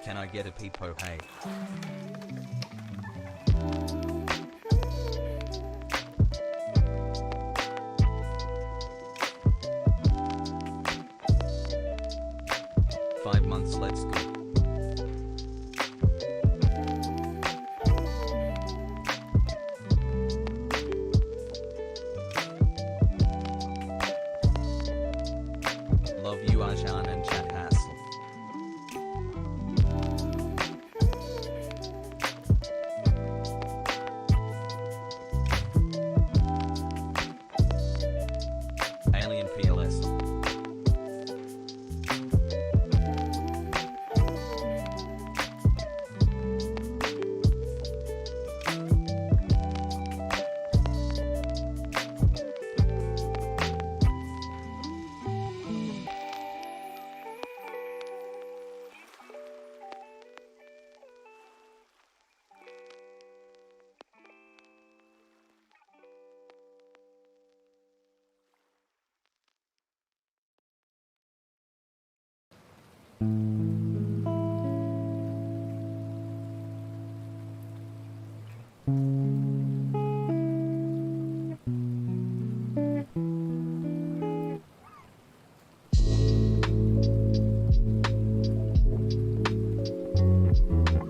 Can I get a peepo, hey? Five months, let's go. Love you, Ajan and Chat Hassel. Alien PLS.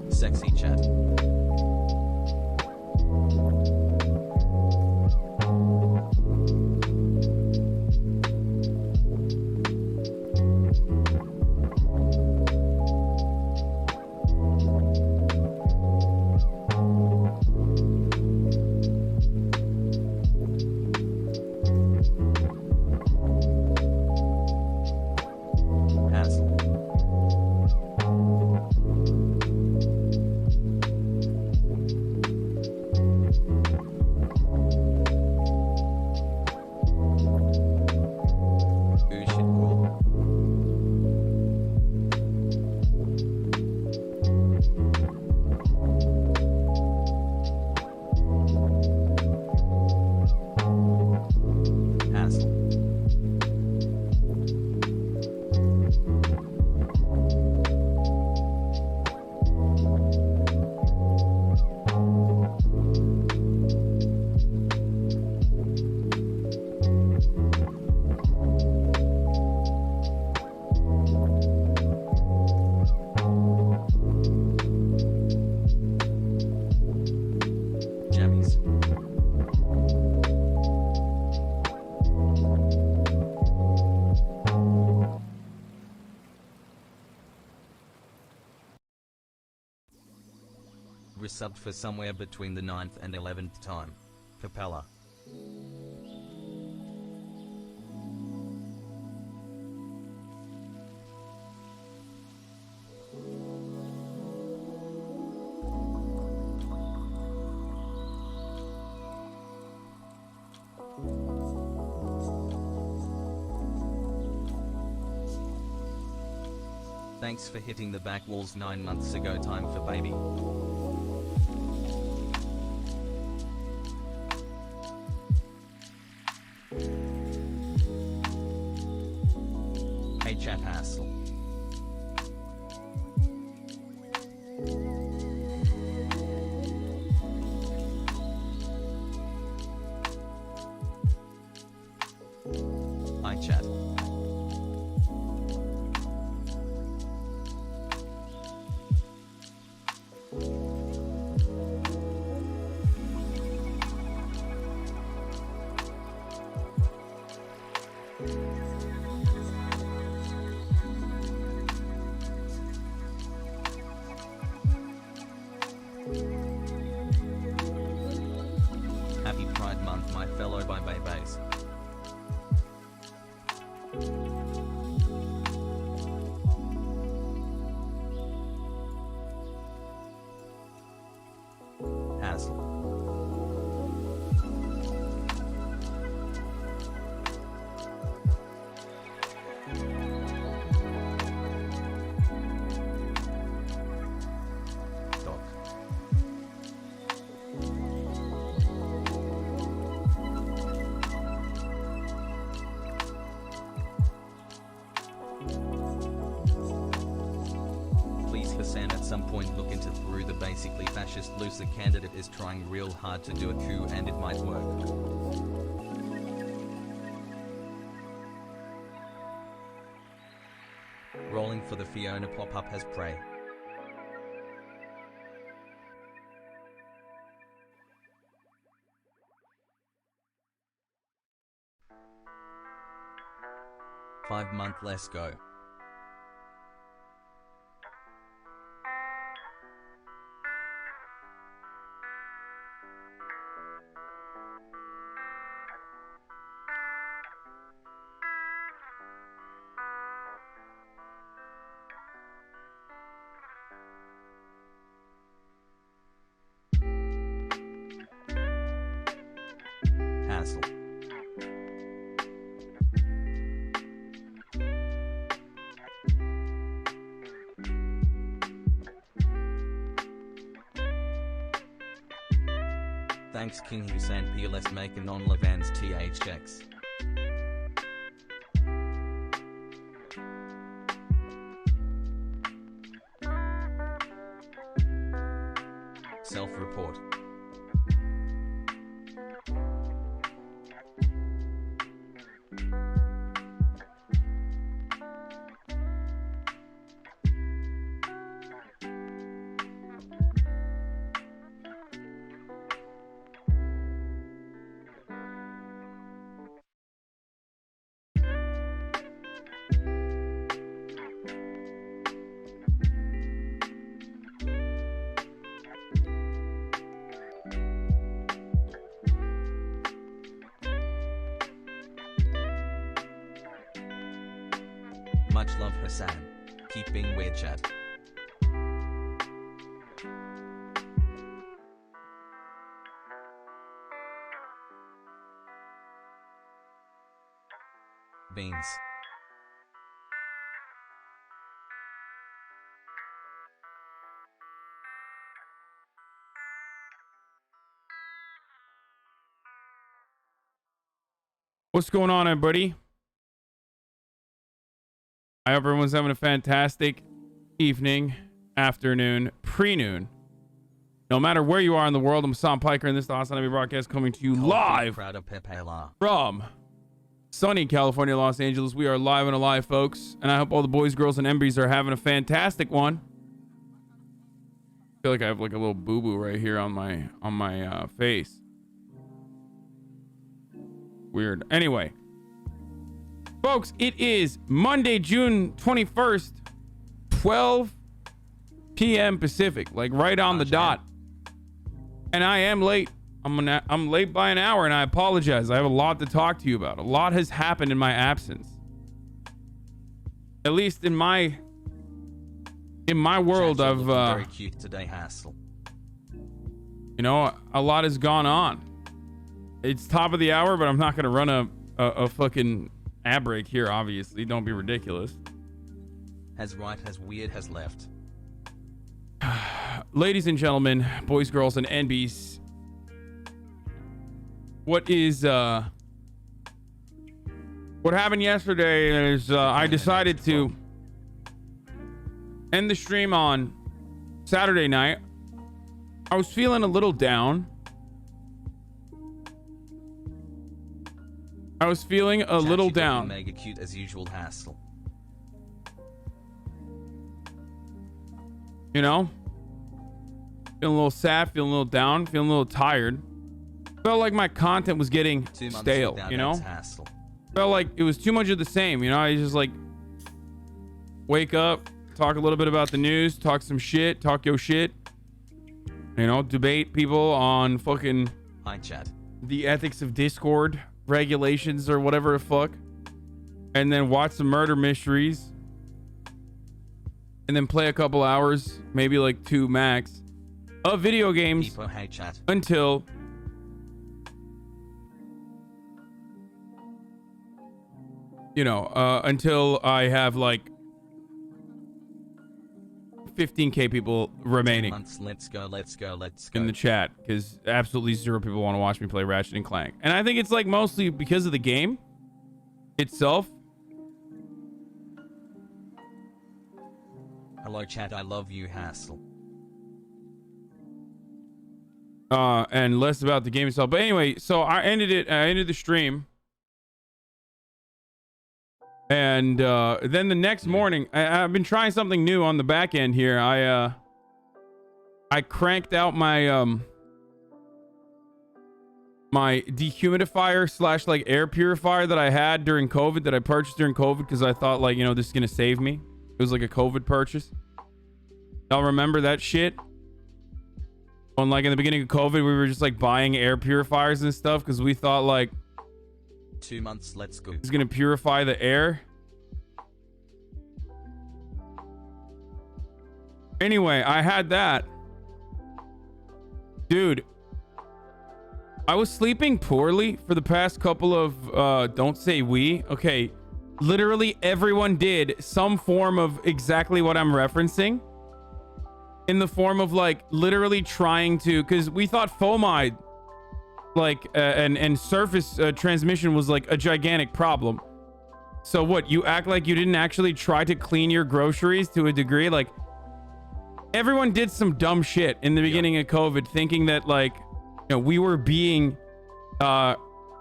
Sexy chat. Hassel. Ooh, shit, cool. Hassel. Jammies. Resubbed for somewhere between the 9th and 11th time. Capella. Thanks for hitting the back walls 9 months ago. Time for baby. Hey chat hassle. Hi chat. Happy Pride Month, my fellow babies. Hassel. Doc. Hasan at some point look into through the basically fascist loser candidate is trying real hard to do a coup and it might work. Rolling for the Fiona pop-up has prey. Five-month less go. Hassle. Thanks King Hussein P. Let's make a non-Levans THX. Self-report. Much love Hassan. Keep being weird chat. Beans. What's going on, everybody? I hope everyone's having a fantastic evening, afternoon, pre-noon. No matter where you are in the world, I'm Hassan Piker, and this is the Hasanabi broadcast coming to you live from sunny California, Los Angeles. We are live and alive, folks, and I hope all the boys, girls, and MBs are having a fantastic one. I feel like I have like a little boo-boo right here on my face. Weird. Anyway. Folks, it is Monday, June 21st, 12 p.m. Pacific, like right on the dot. And I am late. I'm late by an hour, and I apologize. I have a lot to talk to you about. A lot has happened in my absence. At least in my world of very cute today, Hassel. You know, a lot has gone on. It's top of the hour, but I'm not going to run a fucking ad break here, obviously. Don't be ridiculous. Has right, has weird, has left. Ladies and gentlemen, boys, girls, and NBs, what happened yesterday is I decided to end the stream on Saturday night. I was feeling a little down. I was feeling a little down. Mega cute as usual, Hassel. You know, feeling a little sad, feeling a little down, feeling a little tired. Felt like my content was getting stale, you know? Felt like it was too much of the same, you know? I just like wake up, talk a little bit about the news, talk some shit, talk your shit. You know, debate people on fucking hi chat. The ethics of Discord regulations or whatever the fuck, and then watch some murder mysteries, and then play a couple hours, maybe like 2 max, of video games until you know, until I have like 15k people remaining. Let's go in the chat, because absolutely 0 people want to watch me play Ratchet and Clank, and I think it's like mostly because of the game itself. Hello Hello chat, I love you, Hassel. And less about the game itself. But anyway, so I ended the stream. And then the next morning, I've been trying something new on the back end here. I cranked out my my dehumidifier slash like air purifier that I had during COVID, that I purchased during COVID because I thought, like, you know, this is gonna save me. It was like a COVID purchase. Y'all remember that shit? On like in the beginning of COVID, we were just like buying air purifiers and stuff because we thought like 2 months, let's go. It's gonna purify the air. Anyway, I had that. Dude, I was sleeping poorly for the past couple of don't say we. Okay, literally everyone did some form of exactly what I'm referencing. In the form of like literally trying to, because we thought fomide like and surface transmission was like a gigantic problem. So what, you act like you didn't actually try to clean your groceries to a degree? Like, everyone did some dumb shit in the beginning of COVID, thinking that like, you know, we were being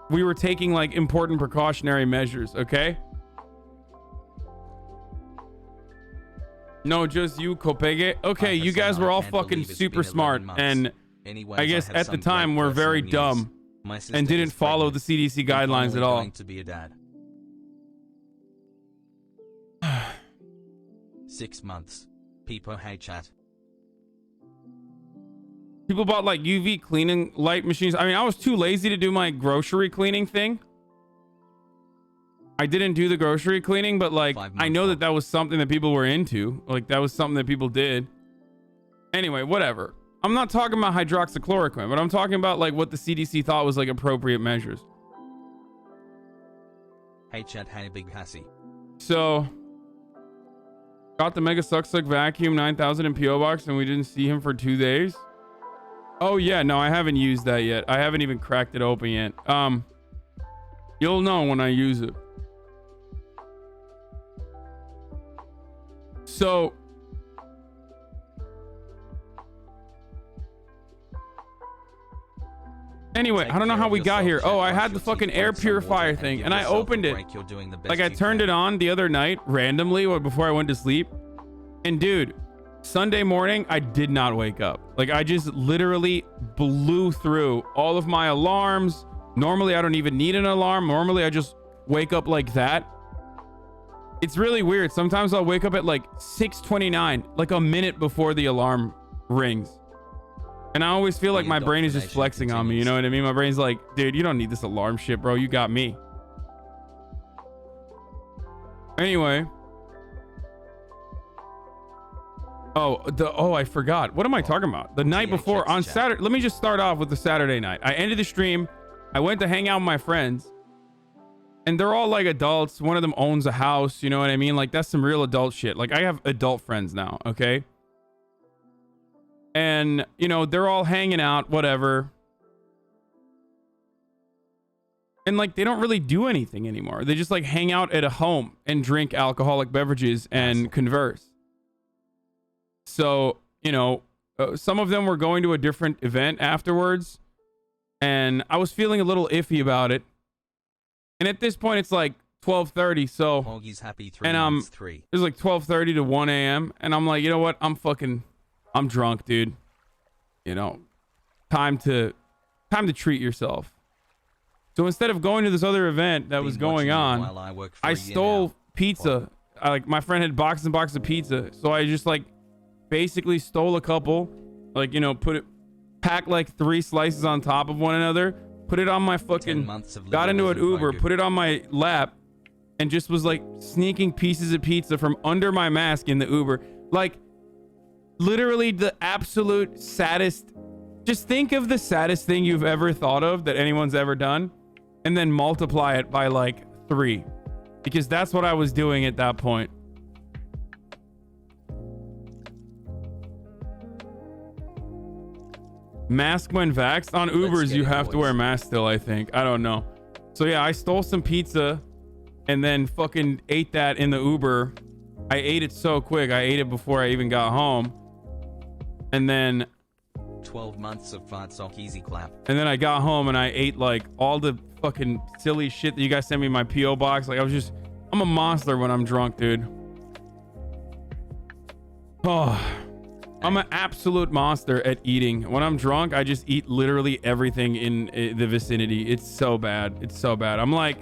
we were taking like important precautionary measures. Okay, no, just you, Kopege. Okay, you guys were all fucking super smart, and Anyways, I guess at the time we're very dumb and didn't follow the CDC guidelines at all. Going to be a dad. 6 months. People hate chat. People bought like UV cleaning light machines. I mean, I was too lazy to do my grocery cleaning thing. I didn't do the grocery cleaning, but like, I know that that was something that people were into. Like, that was something that people did. Anyway, whatever. I'm not talking about hydroxychloroquine, but I'm talking about like what the CDC thought was like appropriate measures. Hey chat, hey big Hassie. So, got the Mega Suck Vacuum 9000 in PO Box, and we didn't see him for 2 days. Oh yeah, no, I haven't used that yet. I haven't even cracked it open yet. You'll know when I use it. So, anyway, I don't know how we got here. Oh, I had the fucking air purifier thing, and I opened it. Like, I turned it on the other night randomly before I went to sleep. And dude, Sunday morning, I did not wake up. Like, I just literally blew through all of my alarms. Normally, I don't even need an alarm. Normally, I just wake up like that. It's really weird. Sometimes I'll wake up at like 6:29, like a minute before the alarm rings. And I always feel like my brain is just flexing on me. You know what I mean? My brain's like, dude, you don't need this alarm shit, bro. You got me. Anyway. Oh, I forgot. What am I talking about? The night before on Saturday. Let me just start off with the Saturday night. I ended the stream. I went to hang out with my friends. And they're all like adults. One of them owns a house. You know what I mean? Like, that's some real adult shit. Like, I have adult friends now. Okay. And, you know, they're all hanging out, whatever. And like, they don't really do anything anymore. They just like hang out at a home and drink alcoholic beverages and converse. So, you know, some of them were going to a different event afterwards, and I was feeling a little iffy about it. And at this point, it's like 12:30. So, Hoggy's happy 3 and months, 3. It's like 12:30 to 1 a.m. And I'm like, you know what? I'm drunk, dude. You know, time to treat yourself. So instead of going to this other event that was going on, I stole pizza. Like, my friend had boxes and boxes of pizza, so I just like basically stole a couple, like, you know, pack like 3 slices on top of one another, put it on my fucking, got into an Uber, put it on my lap, and just was like sneaking pieces of pizza from under my mask in the Uber. Like, literally the absolute saddest. Just think of the saddest thing you've ever thought of that anyone's ever done, and then multiply it by like 3, because that's what I was doing at that point. Mask when vaxxed? On Ubers, you have to wear masks still, I think. I don't know. So yeah, I stole some pizza and then fucking ate that in the Uber I ate it so quick. I ate it before I even got home. And then 12 months of fart sock easy clap. And then I got home and I ate like all the fucking silly shit that you guys sent me in my P.O. box. Like I'm a monster when I'm drunk, dude. Oh, I'm an absolute monster at eating. When I'm drunk, I just eat literally everything in the vicinity. It's so bad. It's so bad. I'm like,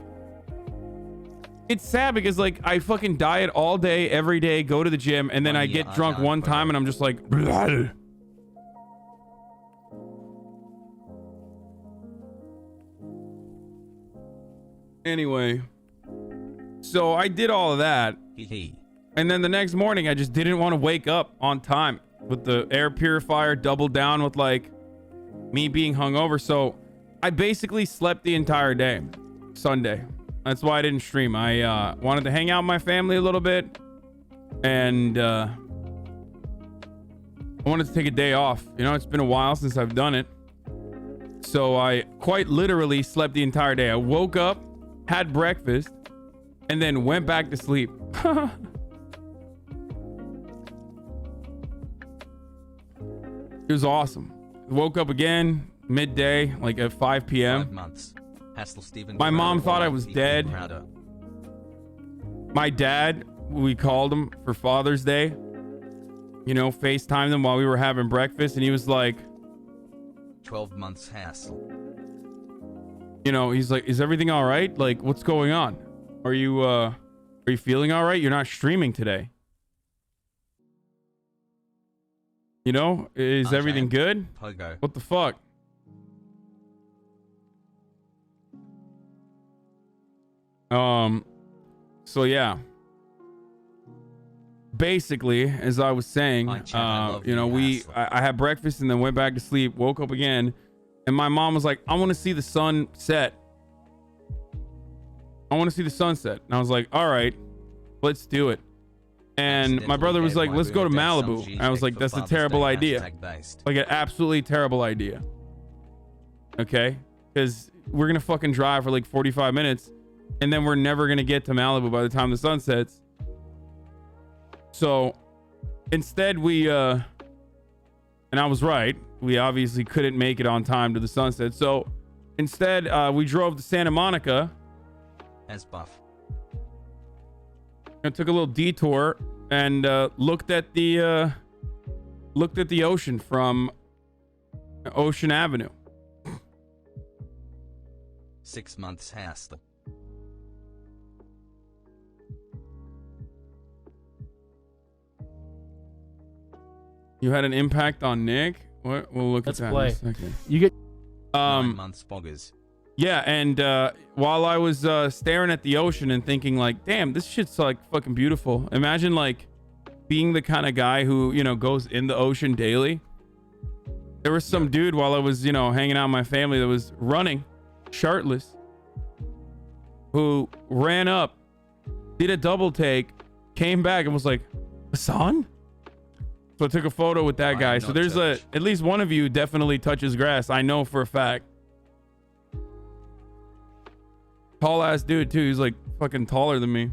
it's sad because like I fucking diet all day, every day, go to the gym, and then I get drunk one time and I'm just like, blah. Anyway, so I did all of that. And then the next morning, I just didn't want to wake up on time with the air purifier doubled down with like me being hungover. So I basically slept the entire day, Sunday. That's why I didn't stream. I wanted to hang out with my family a little bit. And I wanted to take a day off. You know, it's been a while since I've done it. So I quite literally slept the entire day. I woke up, had breakfast, and then went back to sleep. It was awesome. Woke up again midday, like at 5 p.m. 5 months. My mom thought I was dead. My dad, we called him for Father's Day. You know, FaceTimed him while we were having breakfast, and he was like, 12 months hassle. You know, he's like, is everything all right? Like, what's going on? Are you feeling all right? You're not streaming today. You know, is everything good? Pogo. What the fuck? So yeah. Basically, as I was saying, you know, I had breakfast and then went back to sleep, woke up again, and my mom was like, I want to see the sun set. I want to see the sunset. And I was like, all right, let's do it. And my brother was like, let's go to Malibu. And I was like, that's a terrible idea. Like an absolutely terrible idea. Okay? Because we're going to fucking drive for like 45 minutes and then we're never going to get to Malibu by the time the sun sets. So instead we, and I was right. We obviously couldn't make it on time to the sunset. So instead, we drove to Santa Monica. As buff. I took a little detour and looked at the ocean from Ocean Avenue. 6 months hassle. You had an impact on Nick? What? We'll look at that in a second. You get 9 months boggers. Yeah, and while I was staring at the ocean and thinking like, damn, this shit's like fucking beautiful. Imagine like being the kind of guy who, you know, goes in the ocean daily. There was some dude while I was, you know, hanging out with my family that was running shirtless, who ran up, did a double take, came back and was like, Hassan? So I took a photo with that guy. So there's at least one of you definitely touches grass. I know for a fact. Tall ass dude too. He's like fucking taller than me.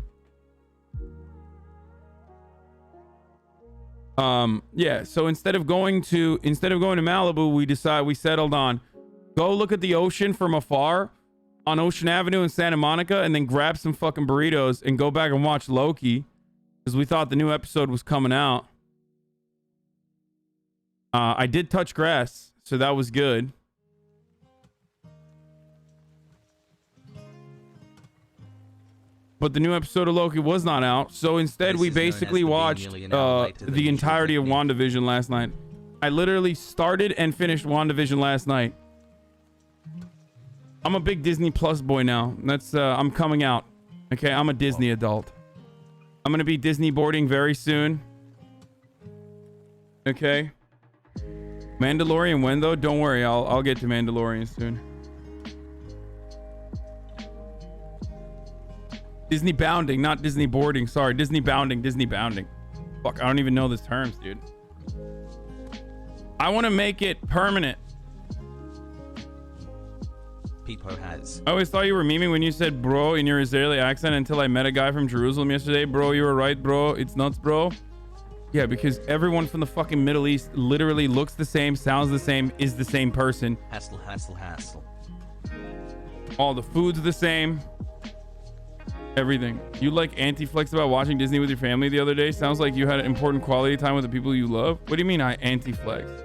Yeah. So instead of going to Malibu, we settled on go look at the ocean from afar on Ocean Avenue in Santa Monica, and then grab some fucking burritos and go back and watch Loki because we thought the new episode was coming out. I did touch grass, so that was good. But the new episode of Loki was not out. So instead, we basically watched the entirety of WandaVision last night. I literally started and finished WandaVision last night. I'm a big Disney Plus boy now. That's I'm coming out. Okay, I'm a Disney adult. I'm gonna be Disney boarding very soon. Okay. Mandalorian when though? Don't worry, I'll get to Mandalorian soon. Disney bounding, not Disney boarding. Sorry, Disney bounding, Disney bounding. Fuck, I don't even know the terms, dude. I want to make it permanent. Peepo has. I always thought you were memeing when you said bro in your Israeli accent until I met a guy from Jerusalem yesterday. Bro, you were right, bro. It's nuts, bro. Yeah, because everyone from the fucking Middle East literally looks the same, sounds the same, is the same person. Hassle, hassle, hassle. All the food's the same. Everything. You like anti-flex about watching Disney with your family the other day? Sounds like you had an important quality time with the people you love. What do you mean I anti-flex?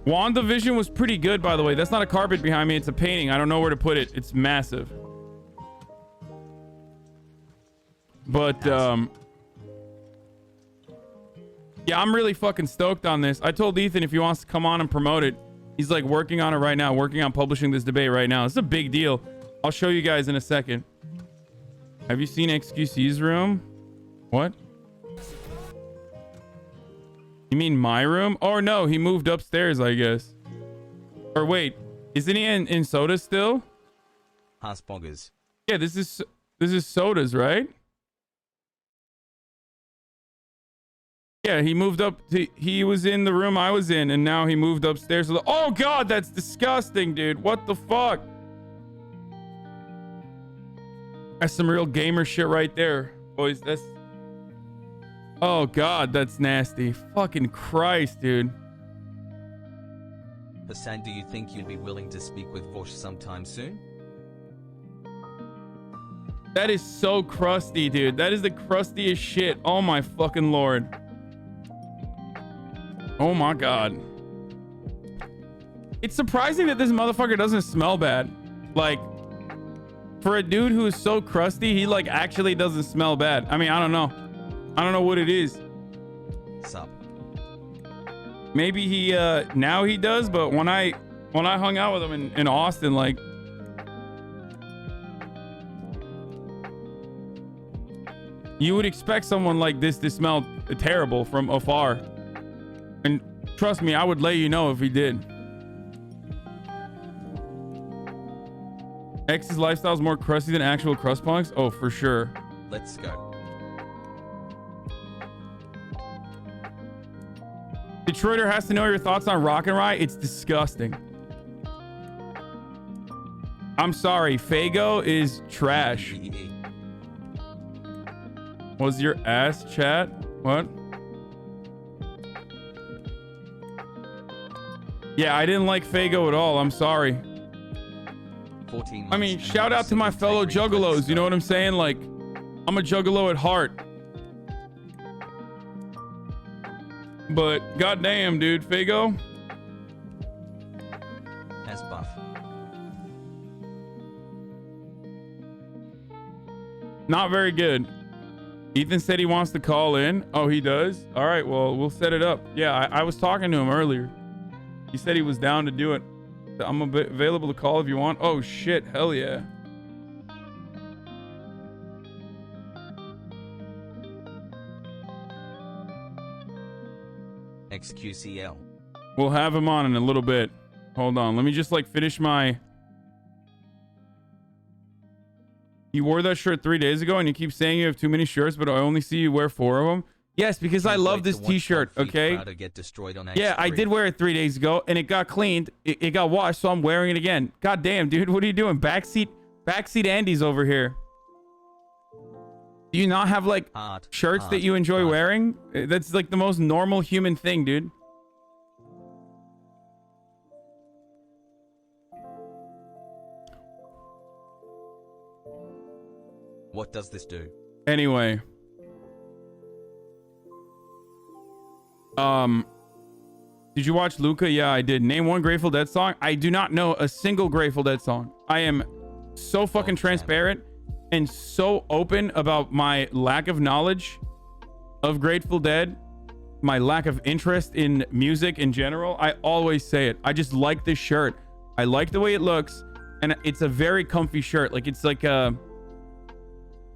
WandaVision was pretty good, by the way. That's not a carpet behind me. It's a painting. I don't know where to put it. It's massive. But, yeah, I'm really fucking stoked on this. I told Ethan if he wants to come on and promote it. He's like working on it right now, working on publishing this debate right now. It's a big deal. I'll show you guys in a second. Have you seen XQC's room? What? You mean my room? Oh, no, he moved upstairs, I guess. Or wait, isn't he in Soda still? Hasboggers. Yeah, this is Soda's, right? Yeah, he moved up. He was in the room I was in, and now he moved upstairs. Oh, God, that's disgusting, dude. What the fuck? That's some real gamer shit right there, boys. That's... Oh, God, that's nasty. Fucking Christ, dude. Hassan, do you think you'd be willing to speak with Vosh sometime soon? That is so crusty, dude. That is the crustiest shit. Oh, my fucking Lord. Oh my God. It's surprising that this motherfucker doesn't smell bad. Like, for a dude who is so crusty, he like actually doesn't smell bad. I mean, I don't know. I don't know what it is. Sup? Maybe he now he does, but when I hung out with him in Austin, like, you would expect someone like this to smell terrible from afar. And trust me, I would let you know if he did. X's lifestyle is more crusty than actual crust punks? Oh, for sure. Let's go. Detroiter has to know your thoughts on Rock and Rye. It's disgusting. I'm sorry. Fago is trash. Was your ass chat? What? Yeah, I didn't like Fago at all. I'm sorry. 14 I mean, shout out to my fellow juggalos. You know what I'm saying? Like, I'm a juggalo at heart. But goddamn, dude, Fago. As buff. Not very good. Ethan said he wants to call in. Oh, he does? All right, well, we'll set it up. Yeah, I was talking to him earlier. He said he was down to do it. I'm available to call if you want. Oh, shit. Hell yeah. XQCL. We'll have him on in a little bit. Hold on. Let me just, like, finish my... You wore that shirt 3 days ago, and you keep saying you have too many shirts, but I only see you wear 4 of them. Yes, because I love this t-shirt, okay? Yeah, I did wear it 3 days ago, and it got cleaned. It got washed, so I'm wearing it again. God damn, dude. What are you doing? Backseat Andy's over here. Do you not have, like, shirts that you enjoy wearing? That's, like, the most normal human thing, dude. What does this do? Anyway. Did you watch Luca? Yeah, I did. Name one Grateful Dead song. I do not know a single Grateful Dead song. I am so fucking transparent and so open about my lack of knowledge of Grateful Dead, my lack of interest in music in general. I always say it. I just like this shirt. I like the way it looks, and it's a very comfy shirt. Like, it's like a...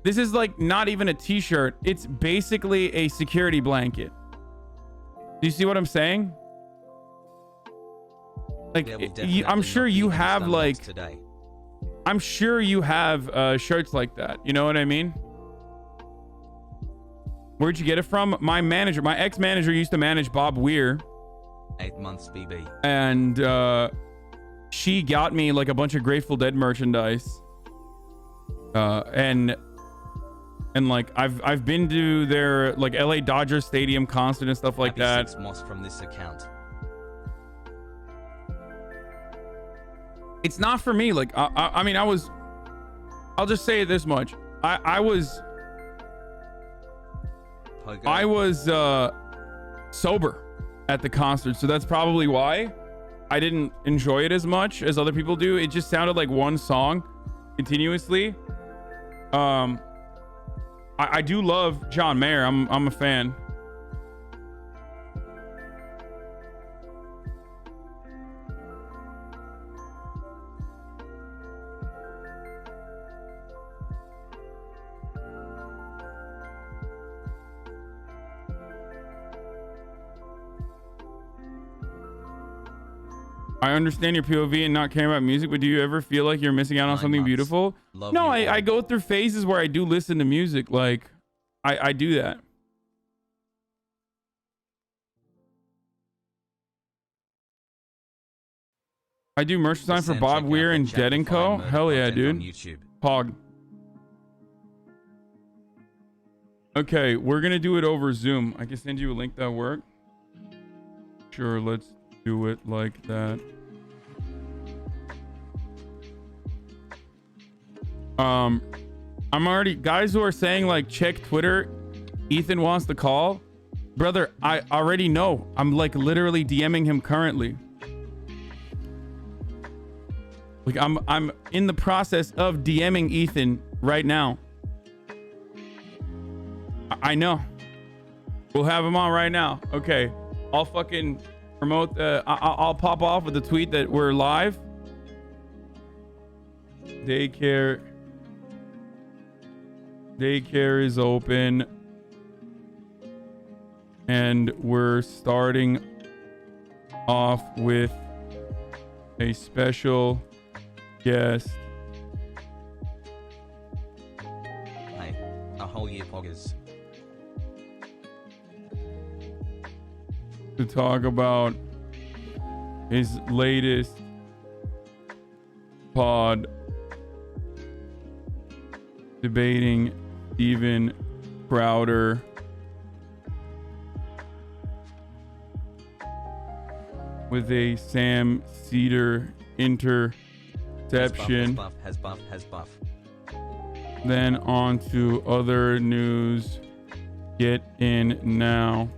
This is like not even a t-shirt. It's basically a security blanket. Do you see what I'm saying? Like, yeah, I'm sure you have like... I'm sure you have shirts like that. You know what I mean? Where'd you get it from? My manager, my ex-manager used to manage Bob Weir. 8 months, BB. And she got me like a bunch of Grateful Dead merchandise. And like I've been to their like LA Dodgers Stadium concert and stuff like that. 6 Moss from this account. It's not for me. Like I mean, I'll just say it this much. I was sober at the concert, so that's probably why I didn't enjoy it as much as other people do. It just sounded like one song continuously. I do love John Mayer. I'm a fan. I understand your POV and not caring about music, but do you ever feel like you're missing out on something beautiful? No, I go through phases where I do listen to music. Like, I do that. I do merch design for Bob Weir and Dead & Co. Hell yeah, dude. Pog. Okay, we're going to do it over Zoom. I can send you a link that work. Sure, let's do it like that. I'm already, guys who are saying like check Twitter, Ethan wants to call. Brother, I already know. I'm like literally DMing him currently. Like I'm in the process of DMing Ethan right now. I know. We'll have him on right now. Okay. I'll fucking promote the I'll pop off with the tweet that we're live. Daycare is open and we're starting off with a special guest. Hey, a whole year poggers. To talk about his latest pod debating Steven Crowder with a Sam Seder interception. Has buff. Then on to other news. Get in now.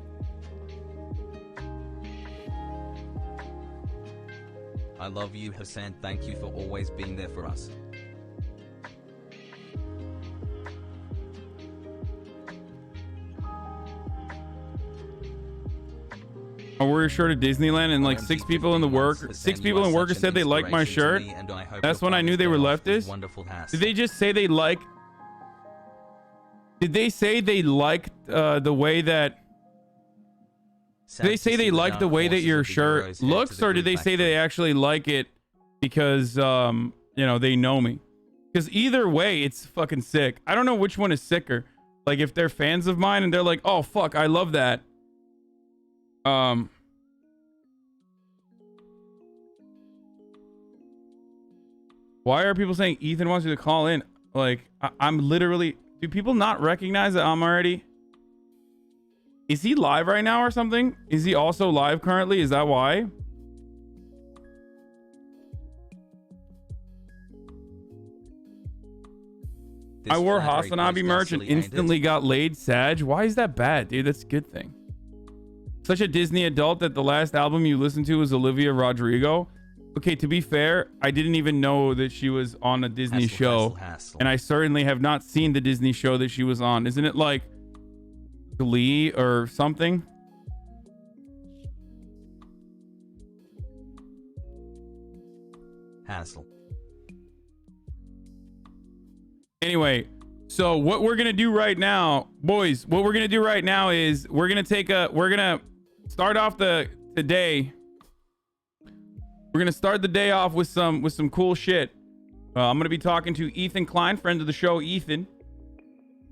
I love you, Hassan. Thank you for always being there for us. I wore your shirt at Disneyland and like six people in work said they liked my shirt. That's when I knew they were leftist. Did they just say they like? Did they say they liked the way that? Did they say they like the way that your shirt looks, or did they say they actually like it because you know, they know me? Because either way, it's fucking sick. I don't know which one is sicker. Like if they're fans of mine and they're like, "Oh fuck, I love that." Why are people saying Ethan wants you to call in? Like I'm literally. Do people not recognize that I'm already? Is he live right now or something? Is he also live currently? Is that why? I wore Hasanabi merch and instantly got laid. Sag. Why is that bad, dude? That's a good thing. Such a Disney adult that the last album you listened to was Olivia Rodrigo. Okay, to be fair, I didn't even know that she was on a Disney show. And I certainly have not seen the Disney show that she was on. Isn't it like Glee or something? Hassle. Anyway, so what we're gonna do right now, boys, what we're gonna do right now is we're gonna start off the day. We're gonna start the day off with some cool shit. I'm gonna be talking to Ethan Klein, friend of the show, Ethan.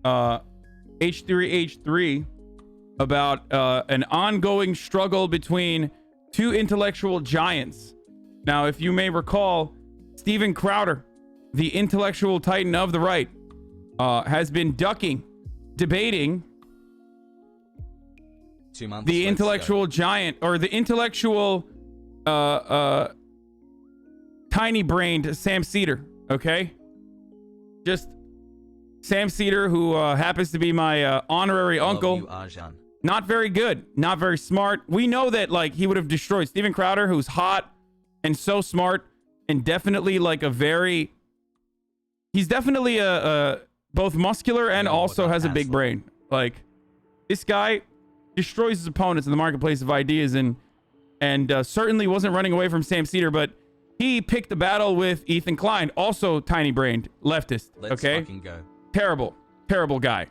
H3H3 about an ongoing struggle between two intellectual giants. Now, if you may recall, Steven Crowder, the intellectual titan of the right, has been debating 2 months. The intellectual giant, or the intellectual tiny-brained Sam Seder, okay? Just Sam Seder, who happens to be my honorary uncle. You, Arjan. Not very good, not very smart. We know that, like, he would have destroyed Steven Crowder, who's hot and so smart, and definitely like he's definitely a both muscular and also has a big brain. Like, this guy destroys his opponents in the marketplace of ideas, and certainly wasn't running away from Sam Seder, but he picked the battle with Ethan Klein, also tiny-brained leftist. Let's okay, fucking go. Terrible guy.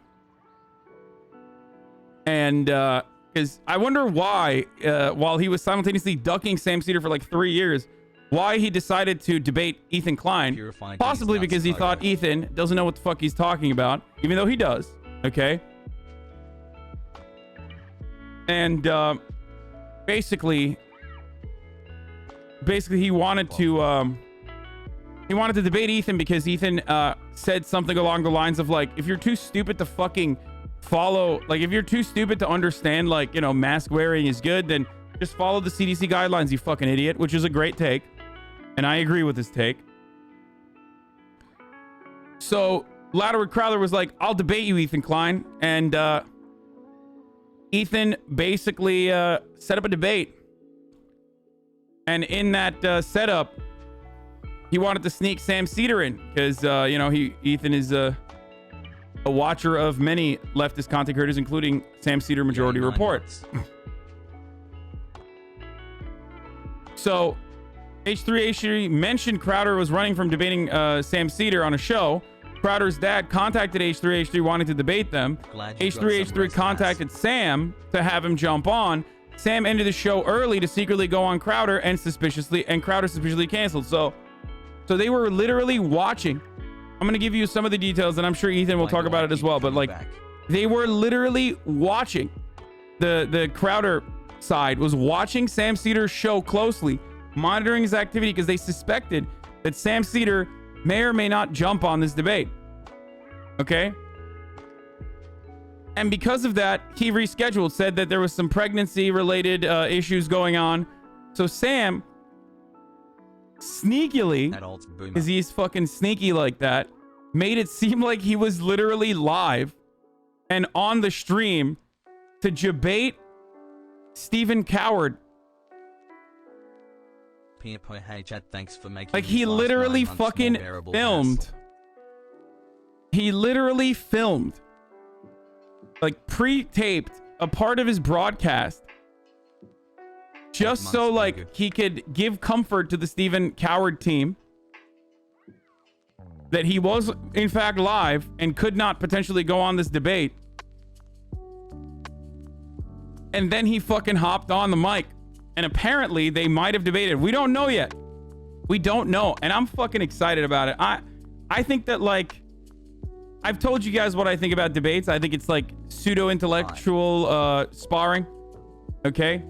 And because I wonder why, while he was simultaneously ducking Sam Seder for like 3 years, why he decided to debate Ethan Klein. Possibly because he thought Ethan doesn't know what the fuck he's talking about, even though he does. Okay. And basically he wanted to debate Ethan because Ethan said something along the lines of, like, if you're too stupid to fucking follow, like, if you're too stupid to understand, like, you know, mask wearing is good, then just follow the CDC guidelines, you fucking idiot, which is a great take. And I agree with his take. So Louderwood Crowder was like, I'll debate you, Ethan Klein. And Ethan basically set up a debate. And in that setup, he wanted to sneak Sam Seder in because, you know, Ethan is a watcher of many leftist content creators, including Sam Seder Majority Report. So H3H3 mentioned Crowder was running from debating Sam Seder on a show. Crowder's dad contacted H3H3 wanting to debate them. H3H3 contacted Sam to have him jump on. Sam ended the show early to secretly go on Crowder, and Crowder suspiciously canceled. So they were literally watching. I'm going to give you some of the details, and I'm sure Ethan will talk about it as well. But, like, they were literally watching. The Crowder side was watching Sam Seder's show closely, monitoring his activity because they suspected that Sam Seder may or may not jump on this debate. Okay? And because of that, he rescheduled, said that there was some pregnancy-related issues going on. So Sam sneakily, because he's fucking sneaky like that, made it seem like he was literally live and on the stream to debate Steven Coward. Thanks for making, like, he literally fucking filmed. He literally filmed, like, pre-taped a part of his broadcast just so, like, he could give comfort to the Steven Coward team that he was in fact live and could not potentially go on this debate. And then he fucking hopped on the mic, and apparently they might have debated. We don't know yet. We don't know, and I'm fucking excited about it. I think that, like, I've told you guys what I think about debates. I think it's like pseudo-intellectual sparring. Okay?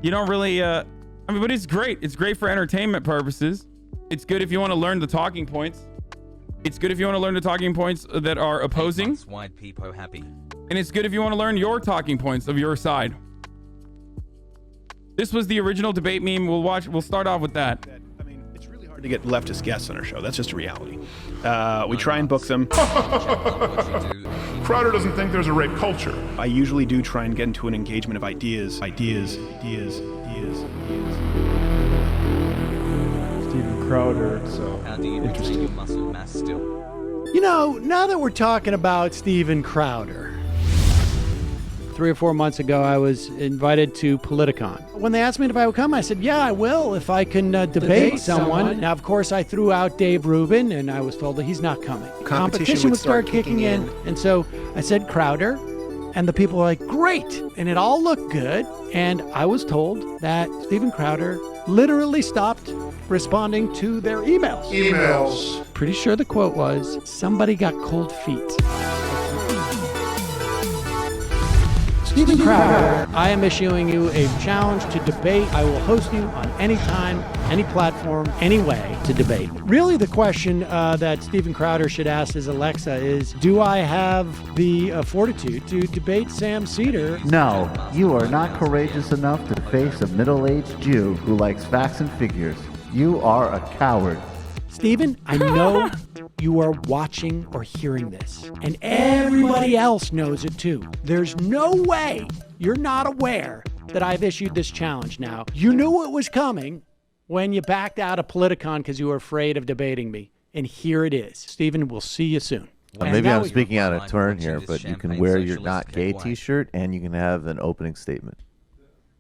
You don't really I mean, but it's great. It's great for entertainment purposes. It's good if you want to learn the talking points. It's good if you want to learn the talking points that are opposing. Wide people happy. And it's good if you want to learn your talking points of your side. This was the original debate meme. We'll start off with that. I mean, it's really hard to get leftist guests on our show. That's just a reality. We try and book them. Crowder doesn't think there's a rape culture. I usually do try and get into an engagement of ideas. Steven Crowder, so How do you retain your muscle mass still? You know, now that we're talking about Steven Crowder, 3 or 4 months ago, I was invited to Politicon. When they asked me if I would come, I said, yeah, I will if I can debate someone. Now, of course, I threw out Dave Rubin, and I was told that he's not coming. Competition would start kicking in. And so I said, Crowder, and the people were like, great. And it all looked good. And I was told that Steven Crowder literally stopped responding to their emails. Pretty sure the quote was, somebody got cold feet. Steven Crowder, I am issuing you a challenge to debate. I will host you on any time, any platform, any way to debate. Really, the question that Steven Crowder should ask his Alexa is, do I have the fortitude to debate Sam Seder? No, you are not courageous enough to face a middle-aged Jew who likes facts and figures. You are a coward. Steven, I know you are watching or hearing this, and everybody else knows it too. There's no way you're not aware that I've issued this challenge now. You knew it was coming when you backed out of Politicon because you were afraid of debating me, and here it is. Steven, we'll see you soon. Well, maybe I'm speaking out of turn here, but you can wear your not gay t-shirt and you can have an opening statement,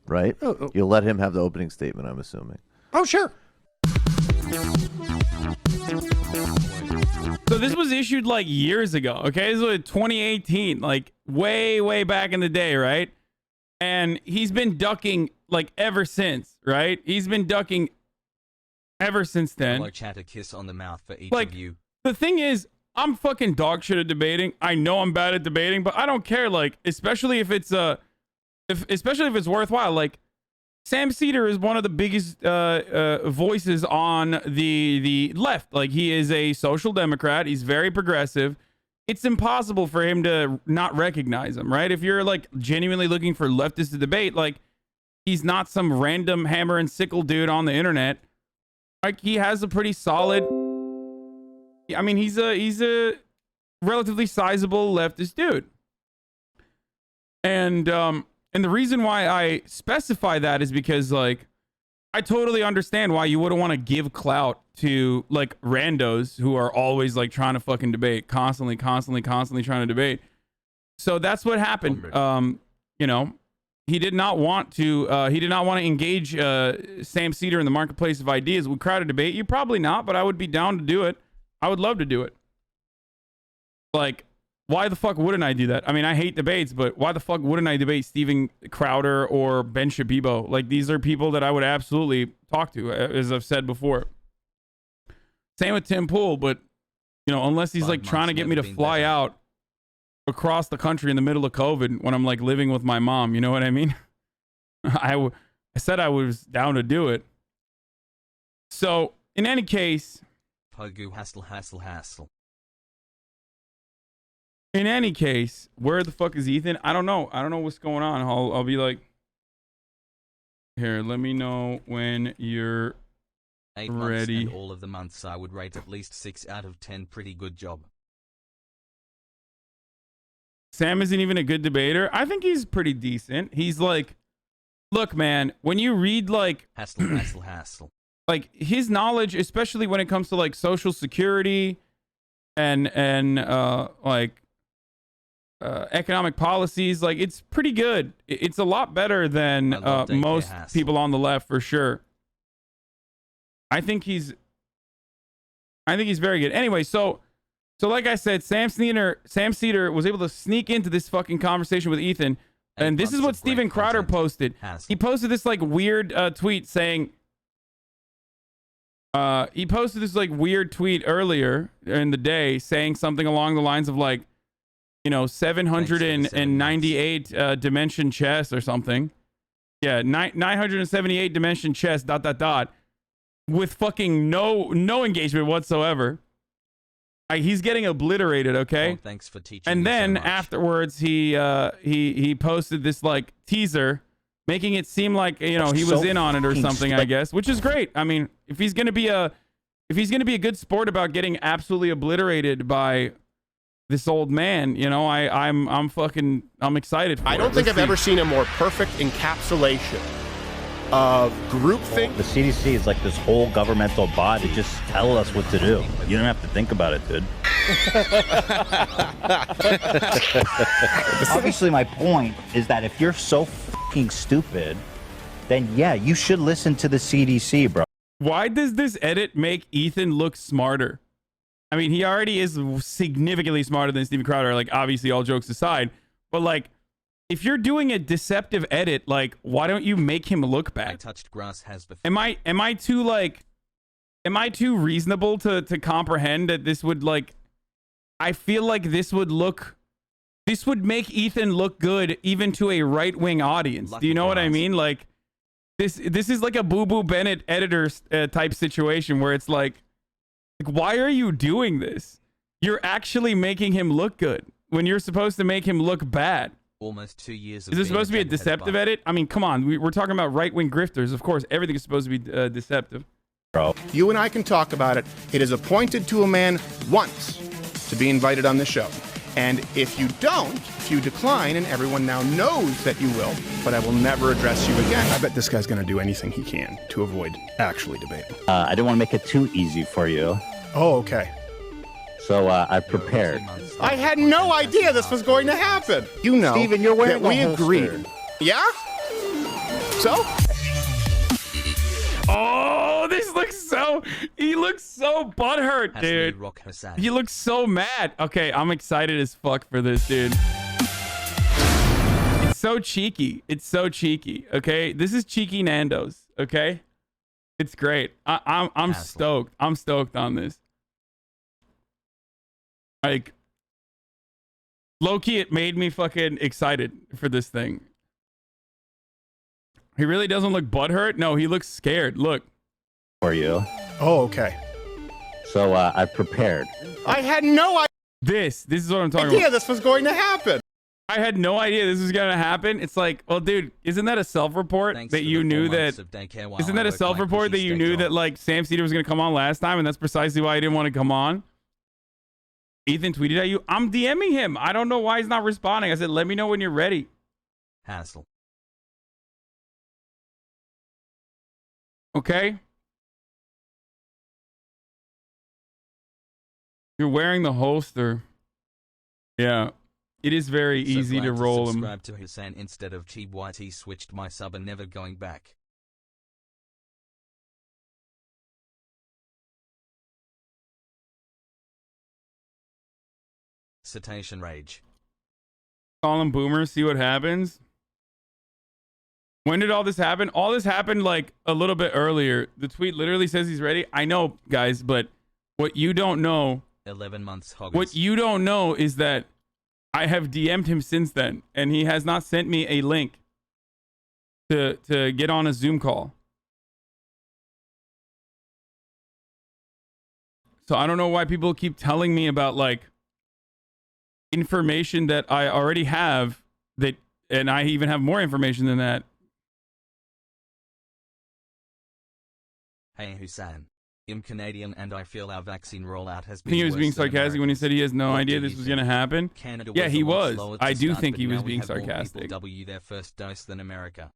right? You'll let him have the opening statement, I'm assuming. Oh, sure. So this was issued like years ago, okay? This was 2018, like way back in the day, right? And he's been ducking like ever since, right? He's been ducking ever since then. Hello, chat, a kiss on the mouth for each Like, of you. the thing is, I'm fucking dog shit at debating. I know I'm bad at debating, but I don't care. Like, especially if it's especially if it's worthwhile. Like, Sam Seder is one of the biggest voices on the left. Like, he is a social democrat. He's very progressive. It's impossible for him to not recognize him, right? If you're like genuinely looking for leftists to debate, like, he's not some random hammer and sickle dude on the internet. Like, he has a pretty solid. I mean, he's a relatively sizable leftist dude. And the reason why I specify that is because, like, I totally understand why you wouldn't want to give clout to, like, randos who are always, like, trying to fucking debate, constantly trying to debate. So that's what happened. You know, he did not want to engage Sam Seder in the marketplace of ideas. Would Crowder debate you? Probably not, but I would be down to do it. I would love to do it. Like, why the fuck wouldn't I do that? I mean, I hate debates, but why the fuck wouldn't I debate Steven Crowder or Ben Shabibo? Like, these are people that I would absolutely talk to, as I've said before. Same with Tim Pool, but, you know, unless he's like trying to get me to fly out across the country in the middle of COVID when I'm like living with my mom, you know what I mean? I said I was down to do it. So, in any case, Gooo, hassle. in any case, where the fuck is Ethan? I don't know. I don't know what's going on. I'll be like, here, let me know when you're 8 ready. months and all of the months I would rate at least 6 out of 10. Pretty good job. Sam isn't even a good debater. I think he's pretty decent. He's like, look, man, when you read like Hassle. Like, his knowledge, especially when it comes to like social security and economic policies, like, it's pretty good. It's a lot better than most people on the left, for sure. I think he's very good. Anyway, so like I said, Sam Seder was able to sneak into this fucking conversation with Ethan, and this is what Steven Crowder posted. He posted this like weird tweet saying. He posted this like weird tweet earlier in the day saying something along the lines of like, you know, 798 dimension chess or something. Yeah, 978 dimension chess ... with fucking no engagement whatsoever. He's getting obliterated, okay? Oh, thanks for teaching. And me then so much. afterwards, he posted this like teaser, making it seem like, you know, he was in on it or something, I guess, which is great. I mean, if he's gonna be a good sport about getting absolutely obliterated by this old man, you know, I'm excited for it. I don't think I've ever seen a more perfect encapsulation of groupthink. The CDC is like this whole governmental body. Just tell us what to do. You don't have to think about it, dude. Obviously, my point is that if you're so fucking stupid, then yeah, you should listen to the CDC, bro. Why does this edit make Ethan look smarter? I mean, he already is significantly smarter than Steven Crowder, like, obviously, all jokes aside. But, like, if you're doing a deceptive edit, like, why don't you make him look bad? I touched grass has before. Am I too reasonable to comprehend that this would, like, I feel like this would look This would make Ethan look good even to a right-wing audience. Do you know what I mean? Like, this is like a Boo Boo Bennett editor type situation where it's like, why are you doing this? You're actually making him look good when you're supposed to make him look bad. Almost 2 years. Is this supposed to be a deceptive edit? I mean, come on. We're talking about right-wing grifters. Of course, everything is supposed to be deceptive. Bro, you and I can talk about it. It is appointed to a man once to be invited on the show. And if you don't, if you decline, and everyone now knows that you will, but I will never address you again. I bet this guy's going to do anything he can to avoid actually debating. I didn't want to make it too easy for you. Oh, okay. So I prepared. I had no idea this was going to happen. You know, Steven, you're wearing that we a holster. agreed. Yeah? So? Oh, this looks so... He looks so butthurt, dude. He looks so mad. Okay, I'm excited as fuck for this, dude. It's so cheeky. It's so cheeky, okay? This is cheeky Nando's, okay? It's great. I'm stoked. I'm stoked on this. Like, low-key, it made me fucking excited for this thing. He really doesn't look butthurt. No, he looks scared. Look. For you. Oh, okay. So I prepared. I had no idea This is what I'm talking about. this was going to happen. I had no idea this was gonna happen. It's like, well, dude, isn't that a self-report that you knew that? Isn't that a self-report that you knew that like Sam Seder was gonna come on last time, and that's precisely why I didn't want to come on. Ethan tweeted at you. I'm DMing him. I don't know why he's not responding. I said, let me know when you're ready. Hassle. Okay. You're wearing the holster. Yeah. It is very easy to roll him. Subscribe to Hasan instead of TYT. Switched my sub and never going back. Cetacean rage. Call him boomer. See what happens. When did all this happen? All this happened like a little bit earlier. The tweet literally says he's ready. I know, guys, but what you don't know... 11 months. Hoggers. What you don't know is that I have DM'd him since then, and he has not sent me a link to get on a Zoom call. So I don't know why people keep telling me about like information that I already have, that, and I even have more information than that. Hey Hussein. I'm Canadian and I feel our vaccine rollout has I been think he was worse being than sarcastic when he said he has no What idea do this you was think? going to happen. Canada Yeah, he a lot was. slower to I do start, think but he was now we being have more people sarcastic. W their first dose than America.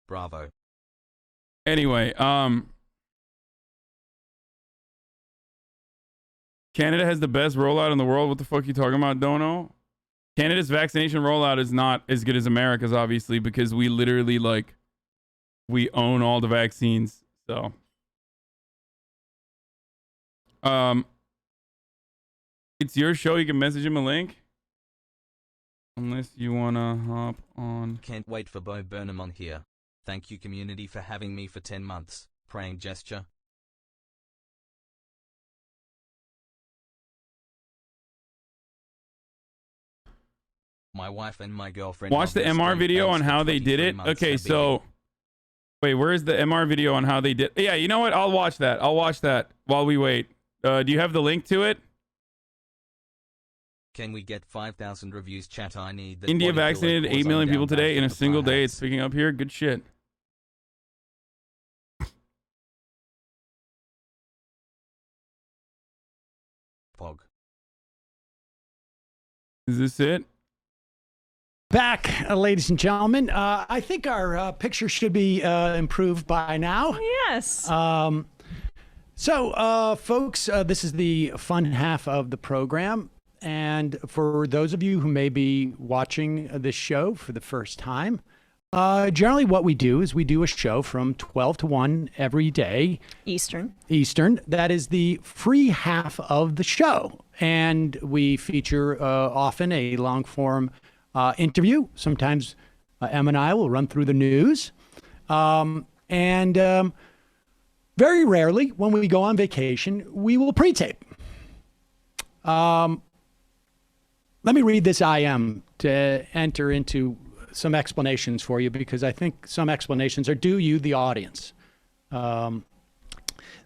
Bravo. Anyway, Canada has the best rollout in the world. What the fuck are you talking about, Dono? Canada's vaccination rollout is not as good as America's, obviously, because we literally, like, we own all the vaccines. So, it's your show. You can message him a link. Unless you want to hop on. Can't wait for Bo Burnham on here. Thank you community for having me for 10 months. Praying gesture. My wife and my girlfriend. Watch the MR video on how they did it. Okay, so wait, where is the MR video on how they did? Yeah, you know what? I'll watch that. I'll watch that while we wait. Do you have the link to it? Can we get 5,000 reviews, chat? I need the India bodybuilder vaccinated cause 8 I'm million down people bad today for in a the single day. firehouse. It's picking up here. Good shit. Pog. Is this it? Back, ladies and gentlemen. I think our picture should be improved by now. Yes. So, folks, this is the fun half of the program. And for those of you who may be watching this show for the first time, generally what we do is we do a show from 12 to 1 every day. Eastern. That is the free half of the show. And we feature often a long form interview. Sometimes Em and I will run through the news. And very rarely, when we go on vacation, we will pre-tape. Let me read this IM to enter into some explanations for you, because I think some explanations are due you, the audience.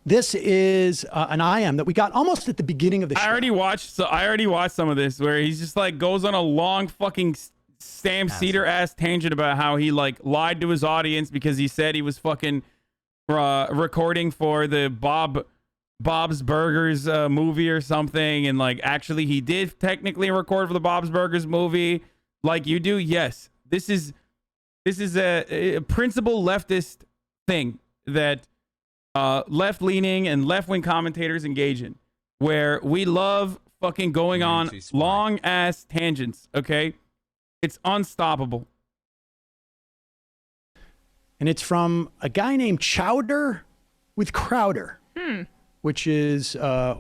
This is an IM that we got almost at the beginning of the show. I already watched some of this where he's just like goes on a long fucking Sam Seder ass tangent about how he like lied to his audience because he said he was fucking recording for the Bob's Burgers movie or something, and like actually he did technically record for the Bob's Burgers movie like you do. Yes, this is a principal leftist thing that left-leaning and left-wing commentators engage in, where we love fucking going on long-ass tangents, okay? It's unstoppable. And it's from a guy named Chowder with Crowder, which is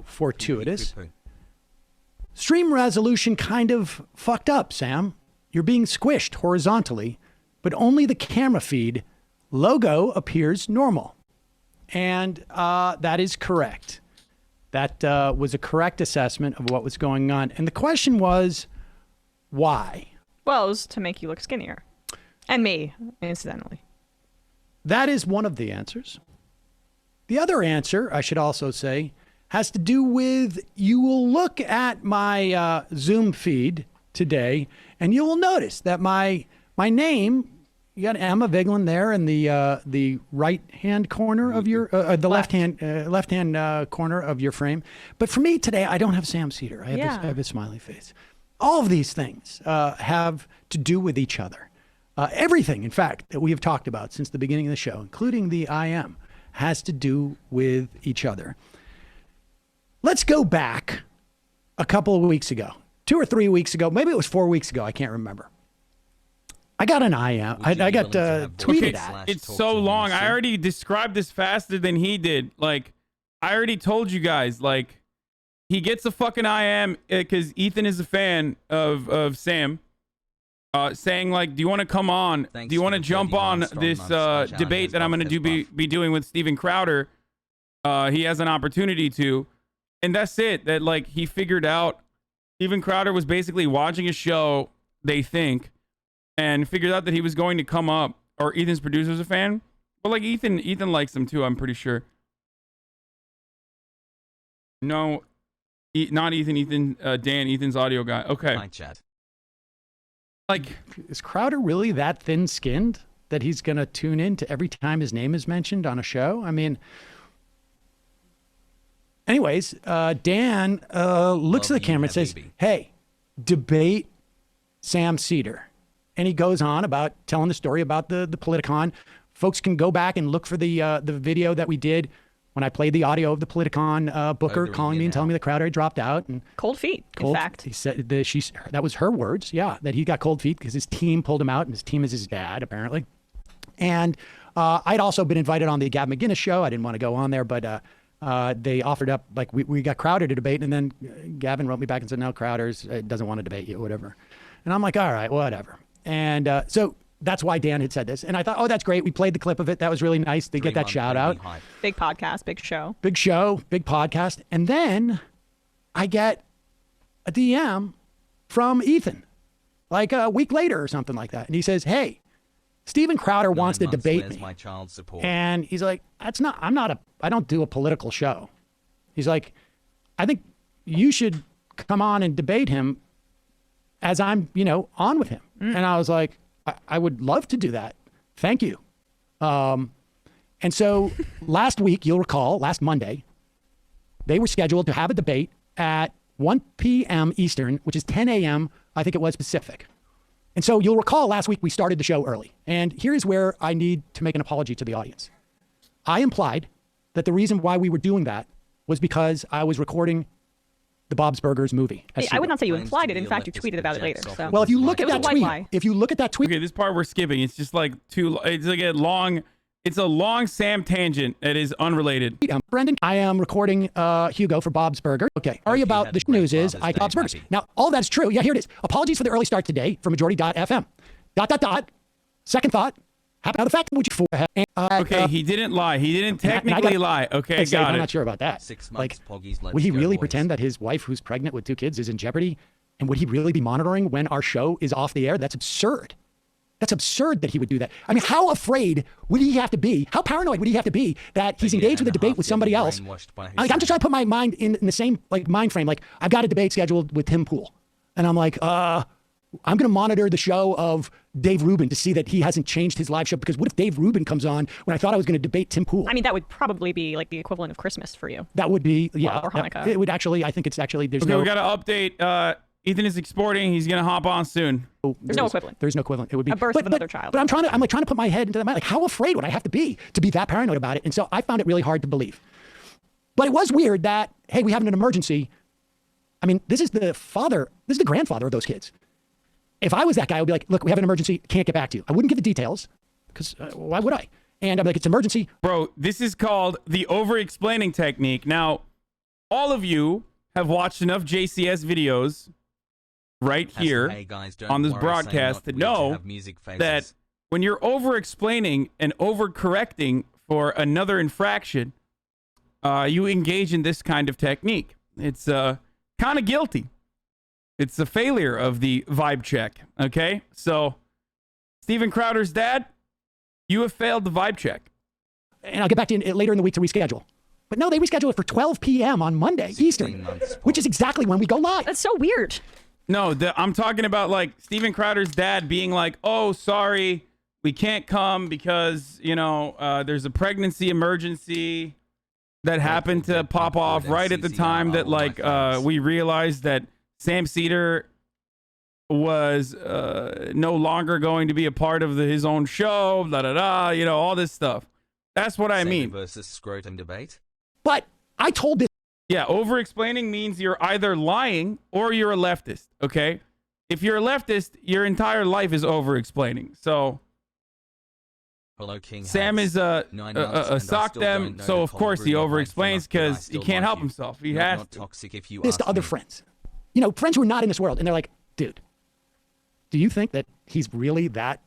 fortuitous. Stream resolution kind of fucked up, Sam. You're being squished horizontally, but only the camera feed logo appears normal. And that is correct. That was a correct assessment of what was going on. And the question was, why? Well, it was to make you look skinnier. And me, incidentally. That is one of the answers. The other answer, I should also say, has to do with, you will look at my Zoom feed today, and you will notice that my name, you got Emma Vigeland there in the right hand corner of your the left hand corner of your frame. But for me today, I don't have Sam Seder. I have a smiley face. All of these things have to do with each other. Everything, in fact, that we have talked about since the beginning of the show, including the IM, has to do with each other. Let's go back a couple of weeks ago, 2 or 3 weeks ago, maybe it was 4 weeks ago. I can't remember. I got an IM. I got tweeted at. It's so long. I already described this faster than he did. Like, I already told you guys, like, he gets a fucking IM because Ethan is a fan of Sam. Saying like, do you want to come on? Do you want to jump on this debate that I'm going to be doing with Steven Crowder? He has an opportunity to. And that's it. That like he figured out Steven Crowder was basically watching a show, they think, and figured out that he was going to come up, or Ethan's producer's a fan. But like Ethan likes him too, I'm pretty sure. No, not Ethan, Dan, Ethan's audio guy. Okay. My chat. Like, is Crowder really that thin-skinned that he's going to tune in to every time his name is mentioned on a show? I mean, anyways, Dan looks at the camera and says, hey, debate Sam Seder. And he goes on about telling the story about the Politicon. Folks can go back and look for the video that we did when I played the audio of the Politicon booker calling me and telling me the Crowder had dropped out. And cold feet, in fact. He said that was her words, that he got cold feet because his team pulled him out, and his team is his dad, apparently. And I'd also been invited on the Gavin McInnes show. I didn't want to go on there, but they offered up, like, we got Crowder to debate, and then Gavin wrote me back and said, no, Crowder doesn't want to debate you, whatever. And I'm like, all right, whatever. And so that's why Dan had said this. And I thought, oh, that's great. We played the clip of it. That was really nice. They get that shout out. Big podcast, big show. Big show, big podcast. And then I get a DM from Ethan, like a week later or something like that. And he says, hey, Steven Crowder wants to debate me. My child support. And he's like, I don't do a political show. He's like, I think you should come on and debate him as I'm, on with him. And I was like, I would love to do that. Thank you. And so last week, you'll recall, last Monday, they were scheduled to have a debate at 1 p.m. Eastern, which is 10 a.m., I think it was Pacific. And so you'll recall last week, we started the show early. And here's where I need to make an apology to the audience. I implied that the reason why we were doing that was because I was recording the Bob's Burgers movie. I would not say you implied it. In fact, you tweeted about it later. So. Well, if you look at that tweet, okay, this part we're skipping. It's just like it's like a long Sam tangent that is unrelated. Brendan, I am recording Hugo for Bob's Burger. Okay. Sorry about the news is I Bob's Burgers. Now, all that's true. Yeah, here it is. Apologies for the early start today for Majority.fm. ... Second thought. Now, the fact that you okay, he didn't lie. He didn't technically lie. Okay, got I'm it. not sure about that. 6 months, Like, would he really pretend that his wife, who's pregnant with 2 kids, is in jeopardy? And would he really be monitoring when our show is off the air? That's absurd. That's absurd that he would do that. I mean, how afraid would he have to be? How paranoid would he have to be that he's engaged with a debate with somebody else? Like, I'm just trying to put my mind in the same mind frame. Like, I've got a debate scheduled with Tim Pool, and I'm like, I'm going to monitor the show of Dave Rubin to see that he hasn't changed his live show, because what if Dave Rubin comes on when I thought I was going to debate Tim Pool? I mean, that would probably be like the equivalent of Christmas for you. That would be, yeah. Or Hanukkah. It would actually, I think it's actually, there's Okay, no... we got to update. Ethan is exporting. He's going to hop on soon. There's no equivalent. There's no equivalent. It would be A birth of another child. But I'm trying to put my head into that mind. Like, how afraid would I have to be that paranoid about it? And so I found it really hard to believe. But it was weird that, hey, we have an emergency. I mean, this is the grandfather of those kids. If I was that guy, I would be like, look, we have an emergency, can't get back to you. I wouldn't give the details, because why would I? And I'm like, it's emergency. Bro, this is called the over-explaining technique. Now, all of you have watched enough JCS videos right here on this broadcast to know that when you're over-explaining and over-correcting for another infraction, you engage in this kind of technique. It's kind of guilty. It's a failure of the vibe check, okay? So, Steven Crowder's dad, you have failed the vibe check. And I'll get back to you later in the week to reschedule. But no, they reschedule it for 12 p.m. on Monday, Eastern, which is exactly when we go live. That's so weird. No, I'm talking about, like, Steven Crowder's dad being like, oh, sorry, we can't come because, you know, there's a pregnancy emergency that happened to pop off right at the time that, like, we realized that Sam Seder was no longer going to be a part of his own show, you know, all this stuff. That's what I mean. Versus scrotum debate. But I told this. Yeah, over-explaining means you're either lying or you're a leftist, okay? If you're a leftist, your entire life is over-explaining. So, Hello, King Sam is a sock them, so of course he over-explains because he can't help himself. He has to. This to other friends. You know, friends who are not in this world, and they're like, dude, do you think that he's really that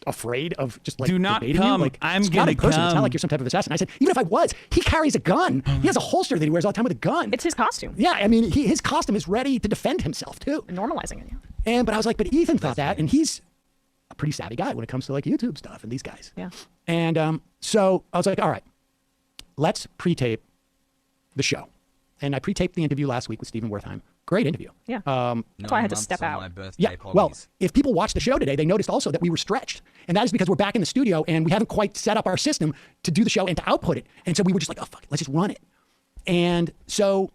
afraid of just like do not debating come. you? Like, I'm it's gonna not in person. come. It's not like you're some type of assassin. I said, even if I was, he carries a gun. He has a holster that he wears all the time with a gun. It's his costume. Yeah, I mean, his costume is ready to defend himself too. Normalizing it. Yeah. But I was like, but Ethan thought that, and he's a pretty savvy guy when it comes to like YouTube stuff and these guys. Yeah. And so I was like, all right, let's pre-tape the show. And I pre-taped the interview last week with Stephen Wertheim. Great interview. Yeah. That's why I had to step out. Yeah. Well, if people watched the show today, they noticed also that we were stretched. And that is because we're back in the studio and we haven't quite set up our system to do the show and to output it. And so we were just like, oh, fuck it, let's just run it. And so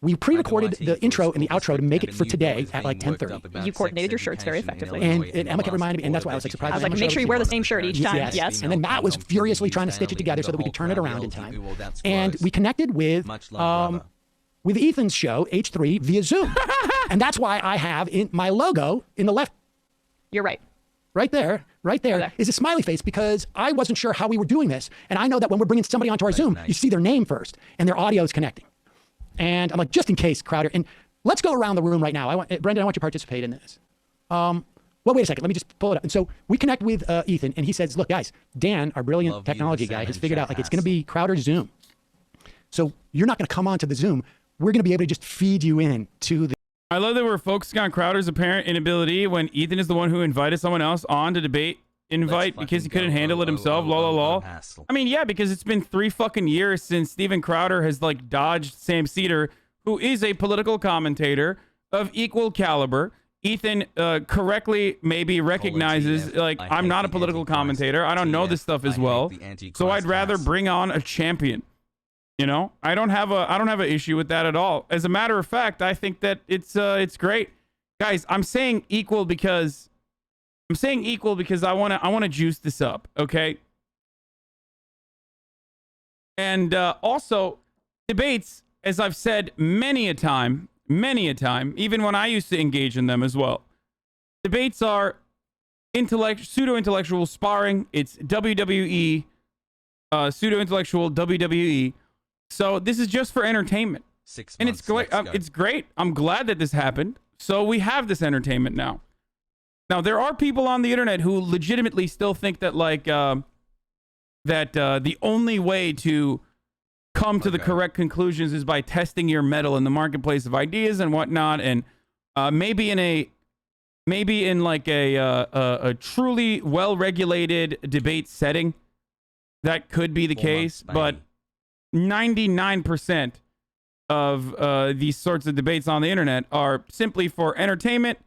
we pre-recorded the intro and the outro to make it for today at like 10:30. You coordinated your shirts very effectively. And Emma kept reminding me, and that's why I was like surprised. I was like, make sure you wear the same shirt each time. Yes. And then Matt was furiously trying to stitch it together so that we could turn it around in time. And we connected with Ethan's show, H3, via Zoom. And that's why I have in my logo in the left. You're right. Right there is a smiley face, because I wasn't sure how we were doing this. And I know that when we're bringing somebody onto our Zoom, you see their name first and their audio is connecting. And I'm like, just in case, Crowder. And let's go around the room right now. Brendan, I want you to participate in this. Well, wait a second. Let me just pull it up. And so we connect with Ethan, and he says, look, guys, Dan, our brilliant technology guy, has figured out, like, it's going to be Crowder Zoom. So you're not going to come onto the Zoom. We're going to be able to just feed you in to the... I love that we're focusing on Crowder's apparent inability when Ethan is the one who invited someone else on to debate because he couldn't handle it himself. Lol. I mean, yeah, because it's been 3 fucking years since Steven Crowder has like dodged Sam Seder, who is a political commentator of equal caliber. Ethan correctly maybe recognizes, like, I'm not a political commentator. I don't know this stuff as well. So I'd rather bring on a champion. You know, I don't have an issue with that at all. As a matter of fact, I think that it's great. Guys, I'm saying equal because I want to juice this up, okay? And also debates, as I've said many a time, even when I used to engage in them as well. Debates are pseudo-intellectual sparring. It's WWE, pseudo-intellectual WWE. So this is just for entertainment. 6 months. And it's great. It's great. I'm glad that this happened. So we have this entertainment now. Now, there are people on the internet who legitimately still think that, like, the only way to come to the correct conclusions is by testing your mettle in the marketplace of ideas and whatnot, and maybe in like a truly well-regulated debate setting, that could be the case. But 99% of these sorts of debates on the internet are simply for entertainment,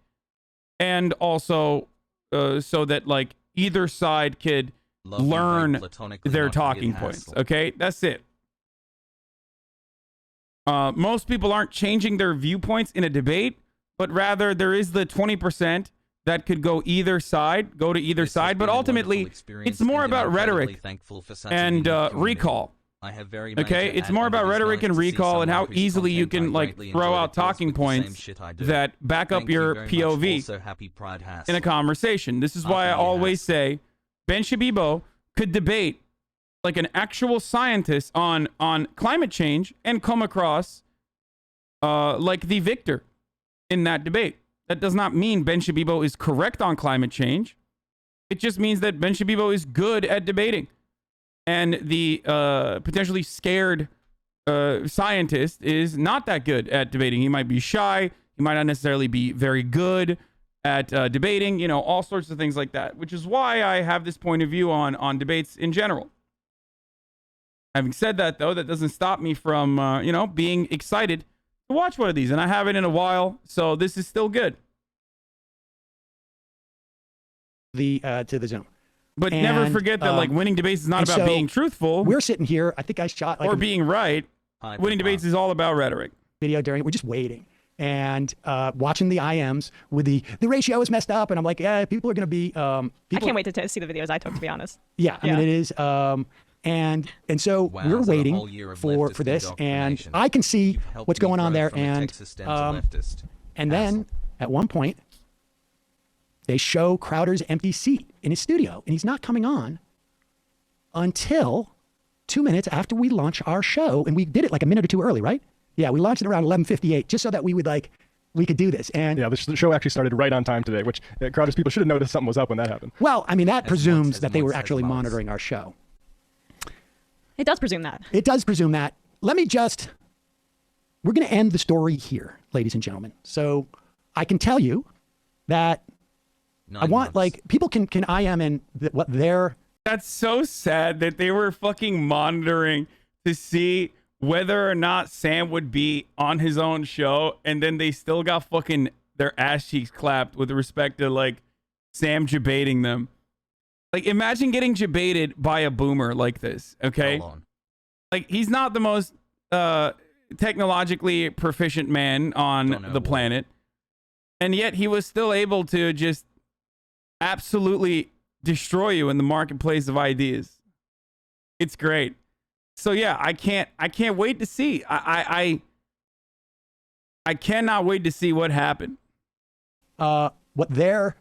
and also so that like either side could learn their talking points. Okay, that's it. Most people aren't changing their viewpoints in a debate, but rather there is the 20% that could go to either side, but ultimately it's more about rhetoric and recall. Okay, it's more about rhetoric and recall and how easily you can like throw out talking points that back up your POV in a conversation. This is why I always say Ben Shabibo could debate like an actual scientist on climate change and come across like the victor in that debate. That does not mean Ben Shabibo is correct on climate change. It just means that Ben Shabibo is good at debating. And the potentially scared scientist is not that good at debating. He might be shy. He might not necessarily be very good at debating, you know, all sorts of things like that, which is why I have this point of view on debates in general. Having said that, though, that doesn't stop me from, you know, being excited to watch one of these. And I haven't in a while, so this is still good. To the Zoom. But never forget that, like, winning debates is not about being truthful. We're sitting here. I think I shot like or being right. Winning debates is all about rhetoric. Video during it. We're just waiting and watching the IMs with the ratio is messed up, and I'm like, yeah, people are going to be. I can't wait to see the videos I took, to be honest. Yeah, I mean it is. And so we're waiting for this, and I can see what's going on there, and then at one point. They show Crowder's empty seat in his studio, and he's not coming on until 2 minutes after we launch our show. And we did it like a minute or two early, right? Yeah, we launched it around 11:58, just so that we could do this. And yeah, the show actually started right on time today, which Crowder's people should have noticed something was up when that happened. Well, I mean, that presumes that they were actually monitoring our show. It does presume that. It does presume that. We're going to end the story here, ladies and gentlemen. So I can tell you that I want, like, people can IM in what they're... That's so sad that they were fucking monitoring to see whether or not Sam would be on his own show, and then they still got fucking their ass cheeks clapped with respect to, like, Sam debating them. Like, imagine getting debated by a boomer like this, okay? Like, he's not the most technologically proficient man on the planet, and yet he was still able to just absolutely destroy you in the marketplace of ideas. It's great. So yeah, I can't wait to see. I cannot wait to see what happened. What they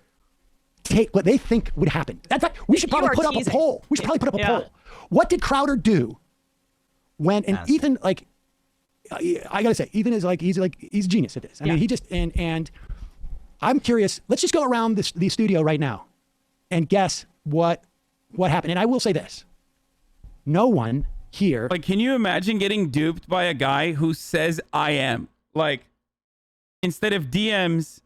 think would happen. That's right. We should probably put up a poll. We should probably put up a poll. What did Crowder do when Ethan, like, I gotta say, Ethan is like he's a genius at this. I mean, he just and I'm curious. Let's just go around the studio right now and guess what happened. And I will say this. No one here. Like, can you imagine getting duped by a guy who says I am? Like, instead of DMs,